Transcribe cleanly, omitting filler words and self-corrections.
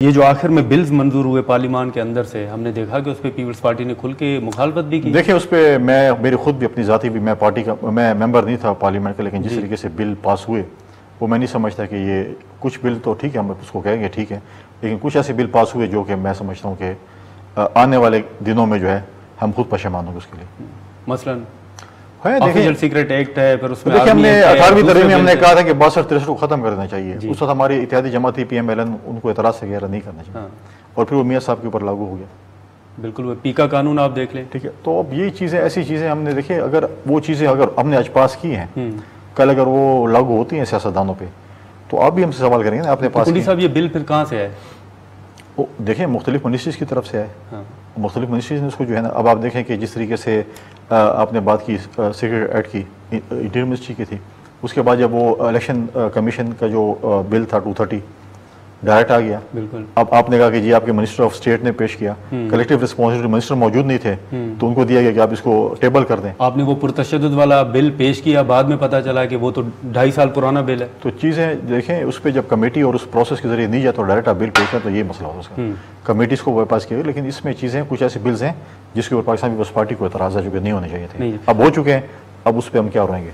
ये जो आखिर में बिल्स मंजूर हुए पार्लियामान के अंदर से, हमने देखा कि उस पर पीपल्स पार्टी ने खुल के मुखालफत भी की। देखिए, उस पर मेरी खुद भी अपनी ज़ाती भी, मैं पार्टी का मैं मेंबर नहीं था पार्लियामेंट का, लेकिन जिस तरीके से बिल पास हुए वो मैं नहीं समझता कि ये कुछ बिल तो ठीक है, हम उसको कहेंगे ठीक है, लेकिन कुछ ऐसे बिल पास हुए जो कि मैं समझता हूँ कि आने वाले दिनों में जो है हम खुद परेशान होंगे उसके लिए। मसलन है, देखिए सीक्रेट एक्ट है, फिर उसमें देखिए हमने 18वीं तरमीम में हमने कहा था कि 62-63 को खत्म कर देना चाहिए। उस वक्त हमारी इत्तेहादी जमाती PMLN उनको एतराज़ वगैरह नहीं करना चाहिए। और फिर वो मियाँ साहब के ऊपर लागू हो गया। बिल्कुल, वो पीका कानून आप देख लें, ठीक है। तो अब ये चीज़ें, ऐसी चीज़ें हमने देखिए, अगर वो चीज़ें अगर हमने आज पास की हैं, कल अगर वो लागू होती हैं सियासतदानों पे, तो आप भी हमसे सवाल करेंगे ना, आपने पास साहब ये बिल फिर कहाँ से है? देखिए मुख्तलिफ मिनिस्ट्रीज़ की तरफ से है। मुख्तलिफ मिनिस्ट्रीज़ ने उसको जो है ना, अब आप देखें कि जिस तरीके से आपने बात की सीक्रेट एक्ट की, इंटीरियर मिनिस्ट्री की थी, उसके बाद जब वो इलेक्शन कमीशन का जो बिल था 230 डायरेक्ट आ गया। बिल्कुल। अब आपने कहा कि जी आपके मिनिस्टर ऑफ स्टेट ने पेश किया, कलेक्टिव रिस्पॉन्सिबिलिटी, मिनिस्टर मौजूद नहीं थे तो उनको दिया गया कि आप इसको टेबल कर दें। आपने वो पुरतशद्दुद वाला बिल पेश किया, बाद में पता चला कि वो तो 2.5 साल पुराना बिल है। तो चीज़ें देखें, उस पर जब कमेटी और उस प्रोसेस के जरिए नहीं जाए तो डायरेक्ट आप बिल पेश करें, तो ये मसला होगा उसका। कमेटीज़ को पास किया, लेकिन इसमें चीज़ें, कुछ ऐसे बिल्स हैं जिसके ऊपर पाकिस्तान पीपल्स पार्टी को एतराज़ है जो कि नहीं होने चाहिए थे, अब हो चुके हैं। अब उस पर हम क्या रहेंगे।